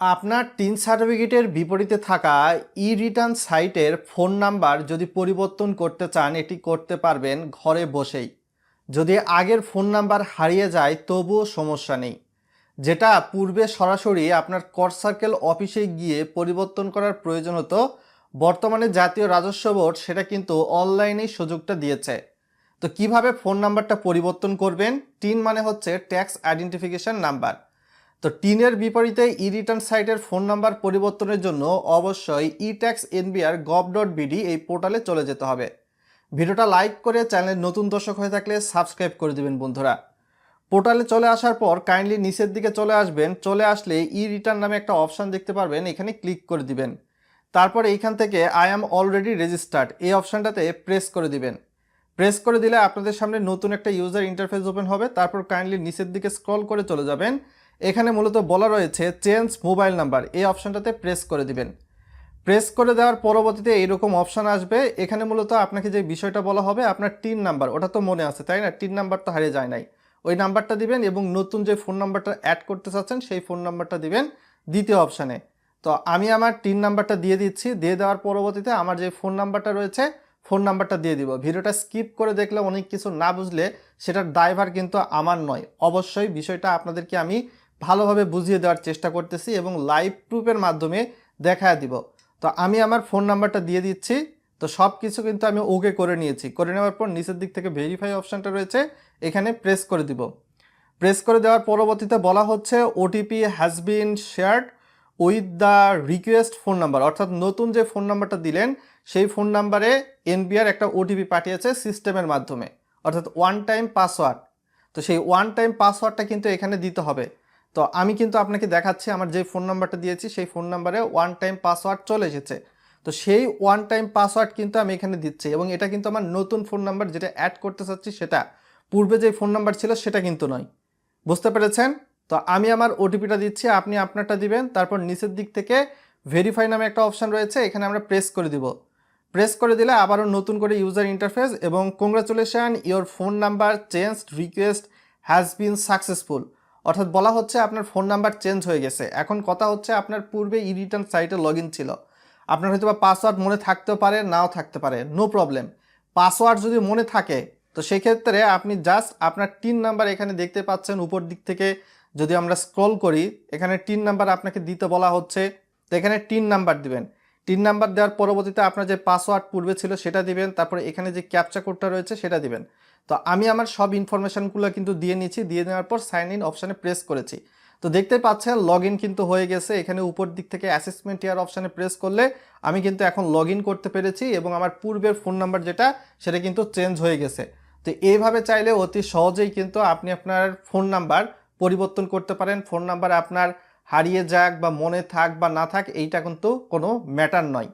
আপনার টিন সার্টিফিকেটের বিপরীতে থাকা ই রিটার্ন সাইটের ফোন নাম্বার যদি পরিবর্তন করতে চান, এটি করতে পারবেন ঘরে বসেই। যদি আগের ফোন নাম্বার হারিয়ে যায় তবুও সমস্যা নেই। যেটা পূর্বে সরাসরি আপনার কর সার্কেল অফিসে গিয়ে পরিবর্তন করার প্রয়োজন হতো, বর্তমানে জাতীয় রাজস্ব বোর্ড সেটা কিন্তু অনলাইনেই সুযোগটা দিয়েছে। তো কিভাবে ফোন নাম্বারটা পরিবর্তন করবেন? টিন মানে হচ্ছে ট্যাক্স আইডেন্টিফিকেশন নাম্বার। তো টিনের বিপরীতে ই রিটার্ন সাইটের ফোন নাম্বার পরিবর্তনের জন্য অবশ্যই itax.nbr.gov.bd এই পোর্টালে চলে যেতে হবে। ভিডিওটা লাইক করে চ্যানেলের নতুন দর্শক হয়ে থাকলে সাবস্ক্রাইব করে দিবেন বন্ধুরা। পোর্টালে চলে আসার পর কাইন্ডলি নিচের দিকে চলে আসবেন। চলে আসলে ই রিটার্ন নামে একটা অপশান দেখতে পারবেন, এখানে ক্লিক করে দিবেন। তারপরে এইখান থেকে আই অ্যাম অলরেডি রেজিস্টার্ড এই অপশানটাতে প্রেস করে দিবেন। প্রেস করে দিলে আপনাদের সামনে নতুন একটা ইউজার ইন্টারফেস ওপেন হবে। তারপর কাইন্ডলি নিচের দিকে স্ক্রল করে চলে যাবেন। এখানে মূলত বলা রয়েছে চেঞ্জ মোবাইল নাম্বার, এই অপশানটাতে প্রেস করে দিবেন। প্রেস করে দেওয়ার পরবর্তীতে এইরকম অপশান আসবে। এখানে মূলত আপনাকে যে বিষয়টা বলা হবে, আপনার টিন নাম্বার ওটা তো মনে আছে তাই না? টিন নাম্বার তো হারিয়ে যায় নাই, ওই নাম্বারটা দিবেন এবং নতুন যে ফোন নাম্বারটা অ্যাড করতে চাচ্ছেন সেই ফোন নাম্বারটা দিবেন দ্বিতীয় অপশানে। তো আমি আমার টিন নাম্বারটা দিয়ে দিচ্ছি। দিয়ে দেওয়ার পরবর্তীতে আমার যে ফোন নাম্বারটা রয়েছে ফোন নাম্বারটা দিয়ে দিব। ভিডিওটা স্কিপ করে দেখলে অনেক কিছু না বুঝলে সেটার দায়ভার কিন্তু আমার নয়। অবশ্যই বিষয়টা আপনাদেরকে আমি ভালোভাবে বুঝিয়ে দেওয়ার চেষ্টা করতেছি এবং লাইভ প্রুফের মাধ্যমে দেখায় দিব। তো আমি আমার ফোন নাম্বারটা দিয়ে দিচ্ছি। তো সব কিছু কিন্তু আমি ওকে করে নিয়েছি। করে নেওয়ার পর নিচের দিক থেকে ভেরিফাই অপশানটা রয়েছে, এখানে প্রেস করে দিব। প্রেস করে দেওয়ার পরবর্তীতে বলা হচ্ছে OTP has been shared with the request phone number, অর্থাৎ নতুন যে ফোন নাম্বারটা দিলেন সেই ফোন নাম্বারে এনবিআর একটা ওটিপি পাঠিয়েছে সিস্টেমের মাধ্যমে, অর্থাৎ ওয়ান টাইম পাসওয়ার্ড। তো সেই ওয়ান টাইম পাসওয়ার্ডটা কিন্তু এখানে দিতে হবে। তো আমি কিন্তু আপনাকে দেখাচ্ছি আমার যে ফোন নাম্বারটা দিয়েছি সেই ফোন নাম্বারে ওয়ান টাইম পাসওয়ার্ড চলে এসেছে। তো সেই ওয়ান টাইম পাসওয়ার্ড কিন্তু আমি এখানে দিচ্ছি এবং এটা কিন্তু আমার নতুন ফোন নাম্বার, যেটা অ্যাড করতে চাচ্ছি সেটা। পূর্বে যে ফোন নাম্বার ছিল সেটা কিন্তু নয়। বুঝতে পেরেছেন? তো আমি আমার ওটিপিটা দিচ্ছি, আপনি আপনারটা দিবেন। তারপর নিচের দিক থেকে ভেরিফাই নামে একটা অপশান রয়েছে, এখানে আমরা প্রেস করে দিব। প্রেস করে দিলে আবারও নতুন করে ইউজার ইন্টারফেস এবং congratulation your phone number change request has been successful, অর্থাৎ বলা হচ্ছে আপনার ফোন নাম্বার চেঞ্জ হয়ে গেছে। এখন কথা হচ্ছে আপনার পূর্বে ই রিটার্ন সাইটে লগ ইন ছিল, আপনার হয়তো বা পাসওয়ার্ড মনে থাকতেও পারে নাও থাকতে পারে, নো প্রবলেম। পাসওয়ার্ড যদি মনে থাকে তো সেক্ষেত্রে আপনি জাস্ট আপনার টিন নাম্বার এখানে দেখতে পাচ্ছেন উপর দিক থেকে। যদি আমরা স্ক্রল করি, এখানে টিন নাম্বার আপনাকে দিতে বলা হচ্ছে। তো এখানে টিন নাম্বার দিবেন। টিন নাম্বার দেওয়ার পরবর্তীতে আপনার যে পাসওয়ার্ড পূর্বে ছিল সেটা দিবেন। তারপরে এখানে যে ক্যাপচা কোডটা রয়েছে সেটা দিবেন। তো আমি আমার সব ইনফরমেশনগুলো কিন্তু দিয়ে নিচ্ছি। দিয়ে নেওয়ার পর সাইন ইন অপশানে প্রেস করেছি। তো দেখতে পাচ্ছেন লগ ইন কিন্তু হয়ে গেছে। এখানে উপর দিক থেকে অ্যাসেসমেন্ট ইয়ার অপশানে প্রেস করলে আমি কিন্তু এখন লগ ইন করতে পেরেছি এবং আমার পূর্বের ফোন নাম্বার যেটা সেটা কিন্তু চেঞ্জ হয়ে গেছে। তো এইভাবে চাইলে অতি সহজেই কিন্তু আপনি আপনার ফোন নাম্বার পরিবর্তন করতে পারেন। ফোন নাম্বার আপনার হারিয়ে যাক বা মনে থাক বা না থাক, এইটা কিন্তু কোনো ম্যাটার নয়।